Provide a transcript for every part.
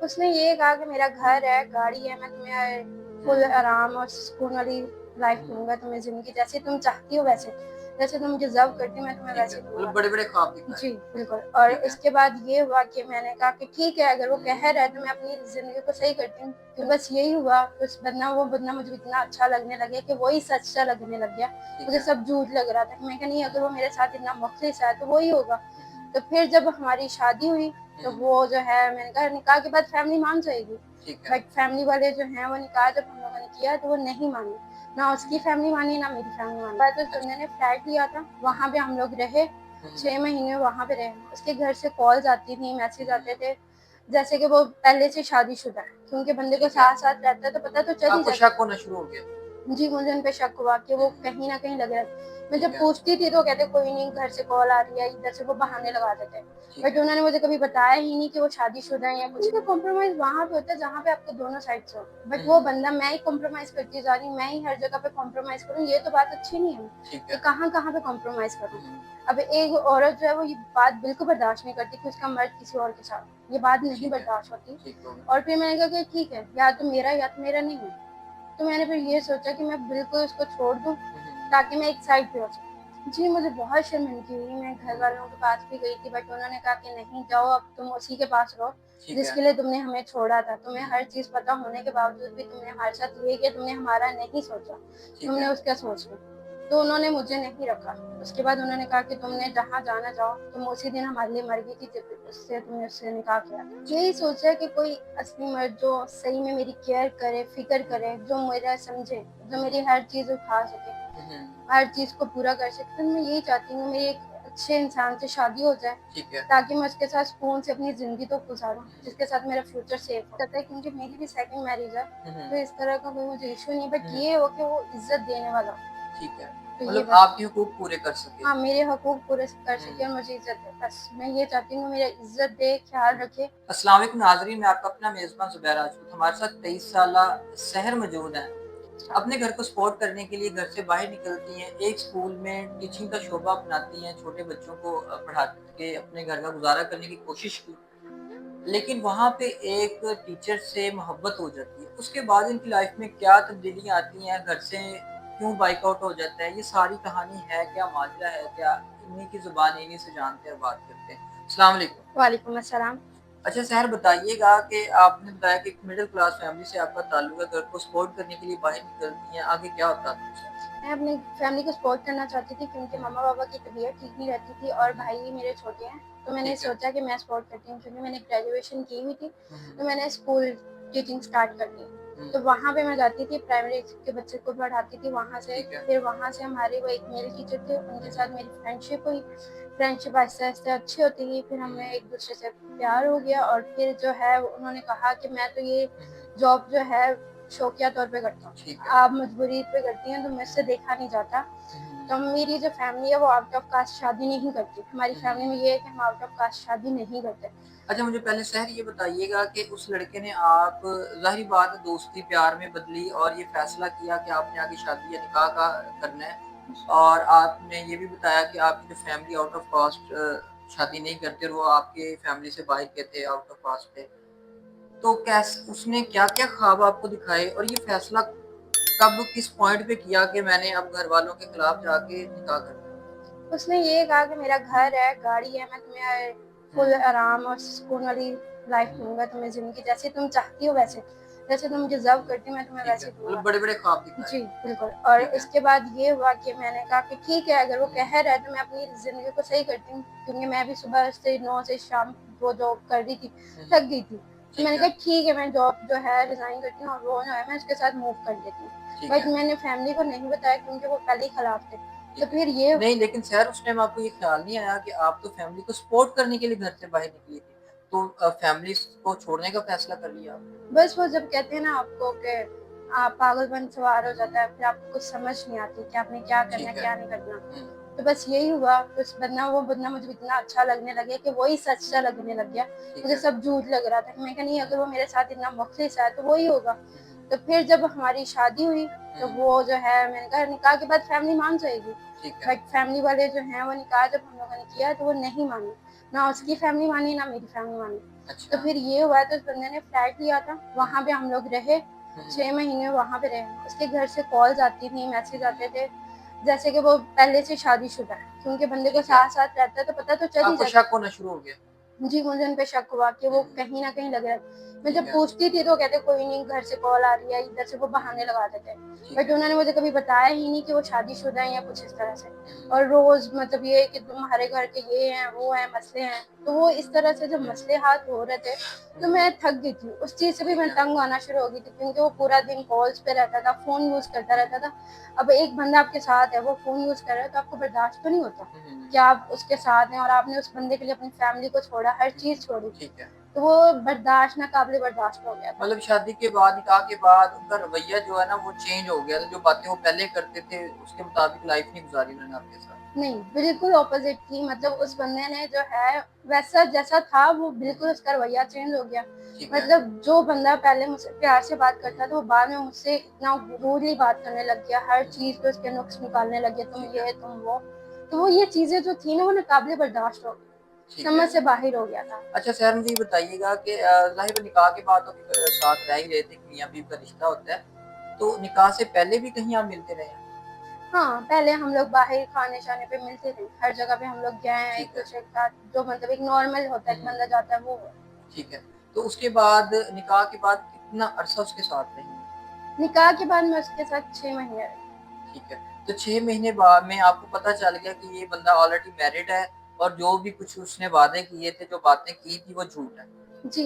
उसने ये कहा कि मेरा घर है, गाड़ी है, मैं तुम्हें फुल आराम और सुकून वाली लाइफ दूँगा, तुम्हें ज़िंदगी जैसी तुम चाहती हो वैसे। जैसे तुम डिज़र्व करती हो मैं तुम्हें ठीक है, वैसे मतलब दूँगा। बड़े-बड़े ख्वाब दिखाए। जी, बिल्कुल। और ठीक है। इसके बाद ये हुआ कि मैंने कहा कि ठीक है, अगर वो कह रहा है तो मैं अपनी ज़िंदगी को सही करती हूँ। तो बस यही हुआ, वो बंदा मुझे इतना अच्छा लगने लग गया कि वही सच्चा लगने लग गया। ठीक मुझे है। सब झूठ लग रहा था। मैं कहा नहीं, अगर वो मेरे साथ इतना मुख़लिस है तो वही होगा। हुँ, तो हुँ। फिर जब हमारी शादी हुई तो हुँ, वो जो है, मैंने कहा निकाह के बाद फैमिली मान जाएगी। ठीक है। बट फैमिली वाले जो हैं वो निकाह जब हम लोगों ने किया तो वो नहीं मानी। ना उसकी फैमिली मानी, ना मेरी फैमिली मानी। बाद उस अच्छा। बंदे ने फ्लैट लिया था, हुँ, वहाँ पे हम लोग रहे। हुँ, हुँ, 6 महीने वहाँ पे रहे। उसके घर से कॉल्स आती थी, मैसेज हुँ, आते थे, जैसे कि वो पहले से शादीशुदा है। क्योंकि बंदे को ठीक है। साथ-साथ रहता है तो पता तो चल ही आपको जाता शक है। होना शुरू हो गया। जी, मुझे उन पे शक हुआ कि वो हुँ, कहीं न कहीं लग रहा है। मैं ठीक जब है, पूछती थी तो कहते कोई नहीं, घर से कॉल आ रही है, इधर से वो बहाने लगा देते हैं। ठीक बट है। उन्होंने मुझे कभी बताया ही नहीं कि वो शादीशुदा है या कुछ। का कॉम्प्रोमाइज़ वहाँ पे होता है जहाँ पे आपके दोनों साइड से हो। हुँ, बट वो हुँ, बंदा, मैं ही कॉम्प्रोमाइज़ करती जा रही हूँ, मैं ही हर जगह पे कॉम्प्रोमाइज़ करूँ, ये तो बात अच्छी नहीं है ठीक कि है। कहाँ-कहाँ पे कॉम्प्रोमाइज़ करूँ। हुँ, अब एक औरत जो है वो ये बात बिल्कुल बर्दाश्त नहीं करती कि उसका मर्द किसी और के साथ है। ये बात नहीं ठीक है। बर्दाश्त होती। ठीक हो गया। और फिर मैंने कहा कि ठीक है, या तो मेरा नहीं है। तो मैंने फिर ये सोचा कि मैं बिल्कुल उसको छोड़ दूँ, हुँ, हुँ, ताकि मैं एक साइड पे हो सकूँ। जी, मुझे बहुत शर्मिंदगी हुई, मैं घर हुँ, वालों के पास भी गई थी बट उन्होंने कहा कि नहीं जाओ, अब तुम उसी के पास रहो, ठीक है। जिसके लिए तुमने हमें छोड़ा था। तुम्हें हुँ, हर चीज़ पता होने के बावजूद भी तुमने हमारे साथ ये किया, तुमने हमारा नहीं सोचा, ठीक तुमने है। उसका सोच लिया। तो उन्होंने मुझे नहीं रखा। उसके बाद उन्होंने कहा कि तुमने जहाँ जाना जाओ, तुम उसी दिन हमारे लिए मर गई थी जब उससे तुमने उससे निकाह किया था। यही सोचा कि कोई असली मर्द जो सही में मेरी केयर करे, फ़िक्र हुँ, करे, जो मेरा समझे, जो हुँ, मेरी हुँ, हर चीज़ उठा सके, हुँ, हुँ, हर चीज़ को पूरा कर सके। तो मैं यही चाहती हूँ मेरी एक अच्छे इंसान से शादी हो जाए, ठीक है। ताकि मैं उसके साथ सुकून से अपनी ज़िंदगी तो गुज़ारूँ, हुँ, जिसके साथ मेरा फ्यूचर सेफ हो। पता है, क्योंकि मेरी भी सेकंड मैरिज है, हुँ, तो हुँ, इस तरह का कोई मुझे इश्यू नहीं, हुँ, बट हुँ, ये हो कि वो इज़्ज़त देने वाला हो। ठीक है। तो ये मतलब बस, आपके हुकूक पूरे कर सके। हाँ, मेरे हकूक़ पूरे कर हुँ। सके और मुझे इज़्ज़त दे। बस मैं ये चाहती हूँ मेरा इज़्ज़त दे, ख़्याल रखे। अस्सलाम वालेकुम नाज़रीन, मैं आपका अपना मेज़बान ज़ुबैर राजपूत। हमारे साथ 23 साला सहर मौजूद हैं। अपने घर को सपोर्ट करने के लिए घर से बाहर निकलती हैं, एक स्कूल में टीचिंग का शोबा अपनाती हैं, छोटे बच्चों को पढ़ा के अपने घर का गुज़ारा करने की कोशिश की। लेकिन वहाँ पे एक टीचर से मोहब्बत हो जाती है। उसके बाद इनकी लाइफ़ में क्या तब्दीलियाँ आती हैं, घर से क्यों बाइकआउट हो जाता है, ये सारी कहानी है क्या, माजरा है क्या? इन्हीं की ज़ुबान इन्हीं से जानते हैं, बात करते हैं। अस्सलाम वालेकुम। वालेकुम अस्सलाम। अच्छा सहर बताइएगा कि आपने बताया कि एक मिडिल क्लास फैमिली से आपका ताल्लुक है, घर को सपोर्ट करने के लिए बाहर निकलती हैं, आगे क्या होता है आपके साथ? मैं अपनी फैमिली को सपोर्ट करना चाहती थी क्योंकि हुँ, मम्मा-पापा की तबीयत ठीक नहीं रहती थी हुँ, और हुँ, भाई मेरे छोटे हैं, तो मैंने ठीक है। सोचा कि मैं सपोर्ट करती हूँ क्योंकि मैंने ग्रेजुएशन की हुई थी, हुँ, हुँ, तो मैंने स्कूल टीचिंग स्टार्ट कर दी। हुँ, तो वहाँ पे मैं जाती थी, प्राइमरी के बच्चे को पढ़ाती थी वहाँ से, ठीक है। फिर वहाँ से हमारे वो एक मेल टीचर थे, हुँ, उनके साथ हुँ, मेरी फ्रेंडशिप हुई। फ्रेंडशिप आहिस्ते-आहिस्ते अच्छी होती गई, फिर हुँ, हमें एक-दूसरे से प्यार हो गया और फिर जो है उन्होंने कहा कि मैं तो ये हुँ, हुँ, जॉब जो है शौकिया तौर पे करता हूँ, ठीक है। आप मजबूरी पे करती हैं तो हुँ, मुझसे देखा नहीं जाता। हुँ, हुँ, तो मेरी जो फैमिली है वो आउट ऑफ कास्ट शादी नहीं करती। हमारी हुँ, फैमिली में हुँ। ये है कि हम आउट ऑफ कास्ट शादी नहीं करते। अच्छा मुझे पहले सहर ये बताइएगा कि उस लड़के ने आप ज़ाहिर बात है दोस्ती प्यार में बदली और ये फ़ैसला किया कि आपने आगे शादी या निकाह का करना है और आपने ये भी बताया कि आपकी जो फैमिली आउट ऑफ कास्ट शादी नहीं करते और वो आपके फैमिली से बाहर के थे, आउट ऑफ कास्ट थे। तो उसने क्या-क्या ख्वाब आपको दिखाए और ये फ़ैसला कब किस पॉइंट पे किया कि मैंने अब घरवालों के खिलाफ जाके निकाह करना है? उसने ये कहा कि मेरा घर है, गाड़ी है, मैं तुम्हें हुँ, फुल आराम और सुकून वाली लाइफ हुँ, दूँगा, तुम्हें ज़िंदगी जैसी तुम चाहती हो वैसे। जैसे तुम डिज़र्व करती हो मैं तुम्हें ठीक है। वैसे मतलब दूँगा। बड़े-बड़े ख्वाब दिखाए। जी, बिल्कुल। और ठीक है। इसके बाद ये हुआ कि मैंने कहा कि ठीक है, अगर वो हुँ, कह रहा है तो मैं अपनी ज़िंदगी को सही करती हूँ, क्योंकि मैं भी सुबह से 9 से शाम वो जॉब कर रही थी, हुँ, थक हुँ, गई थी। तो ठीक मैंने है, कहा ठीक है, मैं जॉब जो है रिज़ाइन करती हूँ और वो जो है मैं उसके साथ मूव कर लेती हूँ। ठीक बट है। मैंने फैमिली को नहीं बताया क्योंकि वो पहले ही खिलाफ थे। तो ठीक है। फिर ये, नहीं लेकिन ख़ैर उस टाइम आपको ये ख़्याल नहीं आया कि आप तो फ़ैमिली को सपोर्ट करने के लिए घर से बाहर निकली थी। तो फ़ैमिली को छोड़ने का फ़ैसला कर लिया आपने? बस वो जब कहते हैं ना आपको कि आप पागलपन सवार हुँ, हो जाता है, हुँ। फिर आपको कुछ समझ नहीं आती कि आपने क्या करना है, ठीक है। क्या नहीं करना। हुँ, तो बस यही हुआ, वो बंदा मुझे इतना अच्छा लगने लग गया कि वही सच्चा लगने लग गया। ठीक मुझे है। सब झूठ लग रहा था। मैं कहा नहीं, हुँ, अगर वो मेरे साथ इतना मुख़लिस है तो वही होगा। हुँ, हुँ, तो फिर जब हमारी शादी हुई तो हुँ, वो जो है, मैंने कहा निकाह के बाद फैमिली मान जाएगी। ठीक है। बट फैमिली वाले जो हैं वो निकाह जब हम लोगों ने किया तो वो नहीं माने। ना उसकी फैमिली मानी, ना मेरी फैमिली मानी। तो अच्छा। फिर ये हुआ तो उस बंदे ने फ्लैट लिया था, वहाँ पे हम लोग रहे, हुँ, 6 महीने वहाँ पे रहे। उसके घर से कॉल्स आती थी, मैसेज आते थे, जैसे कि वो पहले से शादीशुदा है, क्योंकि बंदे को ठीक है। साथ-साथ रहता है तो पता तो चल ही आपको जाता शक है। होना शुरू हो गया? जी, मुझे उन पे शक हुआ कि वो हुँ, कहीं न कहीं लग रहा है। मैं ठीक जब है, पूछती थी तो वो कहते कोई नहीं, घर से कॉल आ रही है, इधर से वो बहाने लगा देते। ठीक बट है। उन्होंने मुझे कभी बताया ही नहीं कि वो शादीशुदा हैं या कुछ इस तरह से। हुँ, और रोज़ मतलब ये है कि तुम्हारे घर के ये हैं, वो हैं, मसले हैं। तो वो इस तरह से जब मसले हाथ हो रहे थे, तो हुँ, मैं थक गई थी। उस चीज़ से भी ठीक मैं है। तंग आना शुरू हो गई थी, क्योंकि वो पूरा दिन कॉल्स पे रहता था, फ़ोन यूज़ करता रहता था। अब एक बंदा आपके साथ है, वो फ़ोन यूज़ कर रहा है, तो आपको बर्दाश्त तो नहीं होता हुँ, हुँ, कि आप उसके साथ हैं और आपने उस बंदे के लिए अपनी फैमिली को छोड़ा, हर हुँ, चीज़ छोड़ी। ठीक है। तो वो बर्दाश्त नाक़ाबिले बर्दाश्त हो गया था। मतलब शादी के बाद, निकाह के बाद उनका रवैया जो है ना वो चेंज हो गया था। जो बातें वो पहले करते थे उसके मुताबिक लाइफ़ नहीं गुज़ारी उन्होंने आपके साथ। नहीं, बिल्कुल ऑपोज़िट थी, हुँ, मतलब हुँ, उस बंदे ने जो है वैसा जैसा था वो हुँ, बिल्कुल उसका रवैया चेंज हो गया। ठीक है। मतलब जो बंदा पहले मुझसे प्यार से बात हुँ, करता था, वो बाद में मुझसे इतना रूडली बात करने लग गया, हर हुँ, चीज़ पे उसके नुक्स निकालने लग गया, तुम ठीक है, ये, तुम वो। तो वो ये चीज़ें जो थी ना वो नाक़ाबिले बर्दाश्त हो गई, ठीक है। समझ से बाहर हो गया था। अच्छा शहर मुझे ये बताइएगा कि ज़ाहिर है निकाह के बाद तो साथ रह ही रहे थे, मियाँ-बीवी का रिश्ता होता है। तो निकाह से पहले भी कहीं आप मिलते रहे हैं? हाँ, पहले हम लोग बाहर खाने-शाने पे मिलते थे, हर जगह पे हम लोग गए हैं ठीक है। एक-दूसरे के साथ, जो मतलब एक नॉर्मल होता है, हुँ, एक हुँ, बंदा जाता है वो हुआ। ठीक है। तो उसके बाद निकाह के बाद कितना अरसा उसके साथ रही हैं? निकाह के बाद मैं उसके साथ 6 महीने रही। ठीक है। तो 6 महीने बाद में आपको पता चल गया कि ये बंदा ऑलरेडी मैरिड है और जो भी कुछ उसने वादे किए थे, जो बातें की थी, वो झूठ है। जी,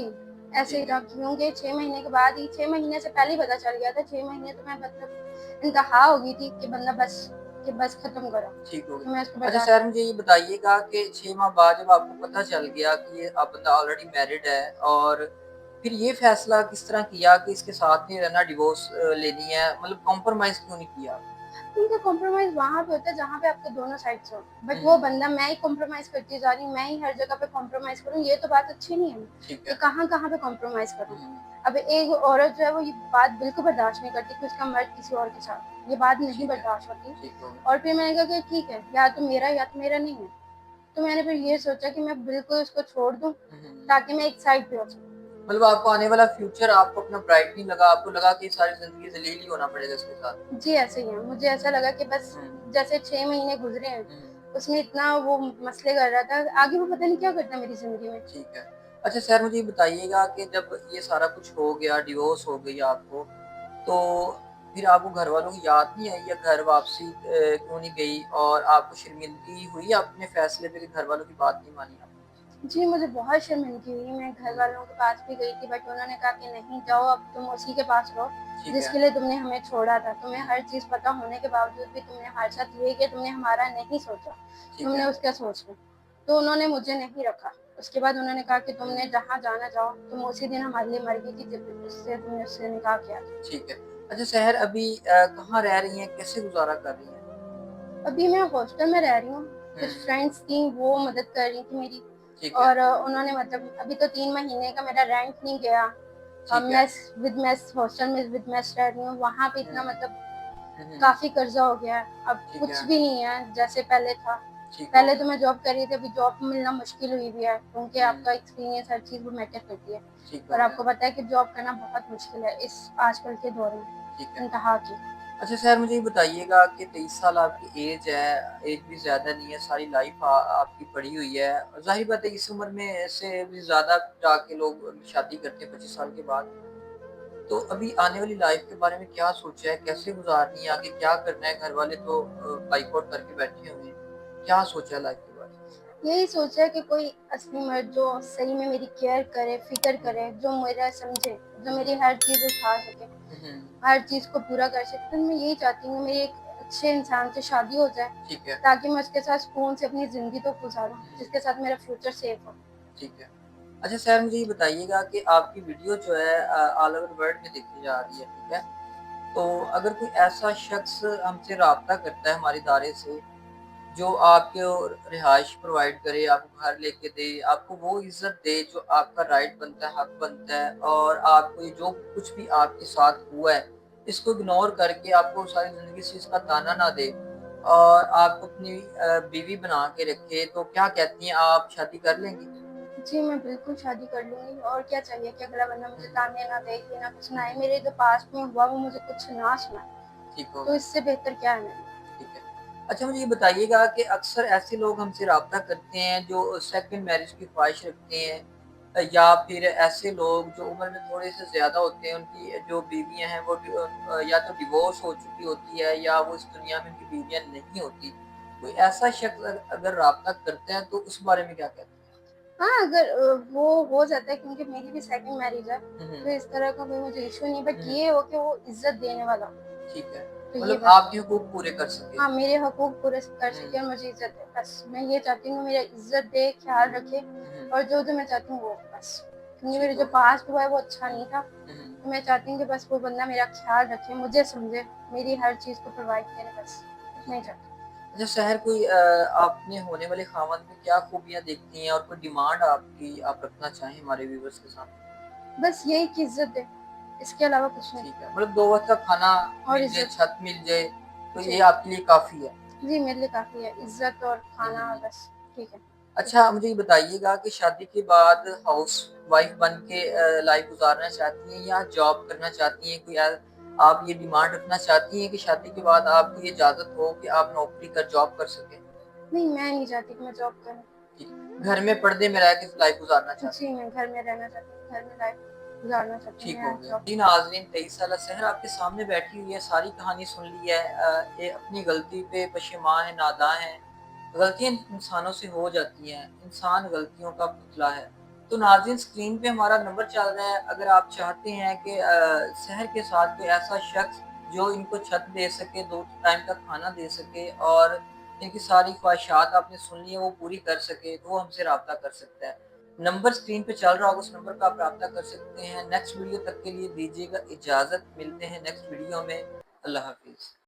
ऐसे ही ठीक था, है, क्योंकि 6 महीने के बाद ही, 6 महीने से पहले ही पता चल गया था, 6 महीने तो मैं मतलब इंतहा हो गई थी कि बंदा बस, कि बस खत्म करो, ठीक हो कि मैं गया। इसको अच्छा बर्दाश्त सर मुझे ये बताइएगा कि 6 माह बाद जब आपको पता चल गया कि ये बंदा ऑलरेडी मैरिड है और फिर ये फैसला किस तरह किया कि इसके साथ नहीं रहना, डिवोर्स लेनी है, मतलब कॉम्प्रोमाइज़ क्यों नहीं किया आपने? क्योंकि कॉम्प्रोमाइज़ वहाँ पे होता है जहाँ पे आपके दोनों साइड से हो। हुँ, बट वो हुँ, बंदा मैं ही कॉम्प्रोमाइज़ करती जा रही हूँ, मैं ही हर जगह पे कॉम्प्रोमाइज़ करूँ, ये तो बात अच्छी नहीं है ना, ठीक कि है। कहाँ-कहाँ पे कॉम्प्रोमाइज़ करूँ। हुँ, अब एक औरत जो है वो ये बात बिल्कुल बर्दाश्त नहीं करती कि उसका मर्द किसी और के साथ है, ये बात नहीं ठीक है, बर्दाश्त होती। ठीक हो गया। और फिर मैंने कहा कि ठीक है, या तो मेरा नहीं है। तो मैंने फिर ये सोचा कि मैं बिल्कुल उसको छोड़ दूँ, हुँ, हुँ, हुँ। ताकि मैं एक साइड पे हो सकूँ। मतलब आपको आने वाला फ्यूचर आपको अपना ब्राइट नहीं लगा, आपको लगा कि सारी ज़िंदगी ज़लील ही होना पड़ेगा इसके साथ। जी, ऐसे ही है। मुझे ऐसा लगा कि बस हुँ, जैसे 6 महीने गुज़रे हैं, हुँ, उसमें इतना वो मसले कर रहा था, आगे वो पता नहीं क्या करता मेरी ज़िंदगी में। ठीक है। अच्छा सर मुझे ये बताइएगा कि जब ये सारा कुछ हो गया, डिवोर्स हो गई आपको, तो फिर आपको घरवालों की याद नहीं आई या घर वापसी क्यों नहीं गई और आपको शर्मिंदगी हुई अपने फैसले पे कि घरवालों की बात नहीं मानी आपने? जी, मुझे बहुत शर्मिंदगी हुई, मैं घर हुँ, वालों के पास भी गई थी, बट उन्होंने कहा कि नहीं जाओ, अब तुम उसी के पास रहो, ठीक है। जिसके लिए तुमने हमें छोड़ा था। तुम्हें हुँ, हर चीज़ पता होने के बावजूद भी तुमने हमारे साथ ये किया, तुमने हमारा नहीं सोचा, ठीक तुमने है। उसका सोच लिया। तो उन्होंने मुझे नहीं रखा। उसके बाद उन्होंने कहा कि हुँ, तुमने जहाँ जाना जाओ, तुम उसी दिन हमारे लिए मर गई थी जब उससे तुमने उससे निकाह किया था। ठीक है। अच्छा सहर अभी कहाँ रह रही हैं? कैसे गुज़ारा कर रही हैं? अभी मैं हॉस्टल में रह रही हूँ, हुँ, कुछ फ्रेंड्स थी वो मदद कर रही थी मेरी। ठीक है, और उन्होंने मतलब अभी तो 3 महीने का मेरा रेंट नहीं गया। ठीक है। मेस हॉस्टल में विद मेस रह रही हूँ, वहाँ पे इतना हुँ, मतलब हुँ, हुँ, हुँ। काफ़ी कर्ज़ा हो गया है, अब ठीक कुछ है, भी नहीं है जैसे पहले था। ठीक हो पहले गया। तो मैं जॉब कर रही थी, अभी जॉब मिलना मुश्किल हुई भी है, क्योंकि हुँ, आपका एक्सपीरियंस हर चीज़ वो मैटर करती है। ठीक हो और गया। आपको पता है कि जॉब करना बहुत मुश्किल है इस आजकल के दौर में, ठीक है। इंतहा की। अच्छा सर मुझे ये बताइएगा कि 23 साल आपकी एज है, एज भी ज़्यादा नहीं है, सारी लाइफ़ आपकी पड़ी हुई है। ज़ाहिर बात है इस उम्र में से भी ज़्यादा जाके लोग शादी करते हैं 25 साल के बाद। तो अभी आने वाली लाइफ़ के बारे में क्या सोचा है? कैसे गुज़ारनी है? आगे क्या करना है? घरवाले तो बायकॉट करके बैठे हुए हैं। क्या सोचा है लाइफ़ के बारे में? यही सोचा है कि कोई असली मर्द जो सही में मेरी केयर करे, फ़िक्र हुँ, करे, जो मेरा समझे, जो हुँ, मेरी हुँ, हर चीज़ उठा सके, हुँ, हुँ, हर चीज़ को पूरा कर सके। तो मैं यही चाहती हूँ मेरी एक अच्छे इंसान से शादी हो जाए, ठीक है। ताकि मैं उसके साथ सुकून से अपनी ज़िंदगी तो गुज़ारूँ, हुँ, जिसके साथ मेरा फ्यूचर सेफ हो। ठीक है। अच्छा सर मुझे ये बताइएगा कि आपकी वीडियो जो है ऑल ओवर वर्ल्ड में देखी जा रही है, ठीक है? तो अगर कोई ऐसा शख्स हमसे राब्ता करता है हमारे इदारे से, जो आपको रिहाइश प्रोवाइड करे, आपको घर लेके दे, आपको वो इज़्ज़त दे जो आपका राइट बनता है, हक बनता है और आपको ये जो कुछ भी आपके साथ हुआ है, इसको इग्नोर करके आपको सारी ज़िंदगी से इसका ताना ना दे और आपको अपनी बीवी बना के रखे, तो क्या कहती हैं आप शादी कर लेंगी? जी, मैं बिल्कुल शादी कर लूँगी और क्या चाहिए कि अगला बंदा मुझे हुँ, ताने ना देखे, ना कुछ हुँ, सुनाए। हुँ। मेरे जो पास्ट में हुआ वो मुझे कुछ ना सुनाए, ठीक हो तो गया, इससे बेहतर क्या है मेरे लिए? ठीक है। अच्छा मुझे ये बताइएगा कि अक्सर ऐसे लोग हमसे राब्ता करते हैं जो सेकंड मैरिज की ख्वाहिश रखते हैं या फिर ऐसे लोग जो उम्र में थोड़े से ज़्यादा होते हैं, उनकी जो बीवियाँ हैं वो या तो डिवोर्स हो चुकी होती है या वो इस दुनिया में उनकी बीवियाँ नहीं होती। कोई ऐसा शख्स अगर राब्ता करता है तो उस बारे में क्या कहते हैं? हाँ, अगर वो हो जाता है क्योंकि मेरी भी सेकंड मैरिज है, हुँ, तो हुँ। इस तरह का कोई मुझे इश्यू नहीं, हुँ, बट हुँ। ये हो कि वो इज़्ज़त देने वाला हो, ठीक है। तो ये मतलब बस। आपके हुकूक पूरे कर सके। हाँ, मेरे हकूक़ पूरे कर हुँ, सके और मुझे इज़्ज़त दे, बस मैं ये चाहती हूँ मेरा इज़्ज़त दे, ख़्याल रखे हुँ, हुँ। और जो-जो मैं चाहती हूँ वो बस। क्योंकि ठीक मेरे हो जो गया। पास्ट हुआ है वो अच्छा हुँ, नहीं था, हुँ, हुँ। तो मैं चाहती हूँ कि बस वो बंदा मेरा ख़्याल रखे, मुझे समझे, मेरी हर चीज़ को प्रोवाइड करे बस, इतना ही चाहती हूँ। अच्छा शहर कोई आपने होने वाले ख़ावंद में क्या खूबियाँ देखती हैं और कोई डिमांड आपकी आप रखना चाहें हमारे व्यूअर्स के सामने? बस यही कि इज़्ज़त दे, इसके अलावा कुछ नहीं ठीक है, मतलब 2 वक़्त का खाना और मिल जाए, इज़्ज़त। छत मिल जाए, तो जी, ये आपके लिए काफ़ी है। जी मेरे लिए काफ़ी है, इज़्ज़त और हुँ, खाना हुँ। बस, ठीक है। अच्छा मुझे ये बताइएगा कि शादी के बाद हाउसवाइफ़ बन के लाइफ़ गुज़ारना चाहती हैं या जॉब करना चाहती हैं? कोई आप ये डिमांड रखना चाहती हैं कि शादी के बाद आपको ये इजाज़त हो कि आप नौकरी कर जॉब कर सकें? नहीं, मैं नहीं चाहती कि मैं जॉब करूँ। ठीक। घर में पर्दे में रह के लाइफ़ गुज़ारना चाहती जी, हैं? मैं घर में रहना चाहती हूँ, घर में लाइफ़ गुज़ारना चाहती हूँ, ठीक हो मैं गया। जॉब। जी नाज़रीन 23 साला सहर आपके सामने बैठी हुई है, सारी कहानी सुन ली है ये अपनी गलती पे पशेमाँ है, नादाँ है। गलतियाँ इंसानों से हो जाती हैं, इंसान गलतियों का पुतला है। तो नाज़रीन स्क्रीन पे हमारा नंबर चल रहा है, अगर आप चाहते हैं कि सहर के साथ कोई ऐसा शख्स जो इनको छत दे सके, 2 टाइम का खाना दे सके और इनकी सारी ख्वाहिशात आपने सुन ली है, वो पूरी कर सके, तो वो हमसे राब्ता कर सकता है। नंबर स्क्रीन पे चल रहा होगा, उस नंबर पे आप राब्ता कर सकते हैं। नेक्स्ट वीडियो तक के लिए दीजिएगा इजाज़त, मिलते हैं नेक्स्ट वीडियो में। अल्लाह हाफ़िज़।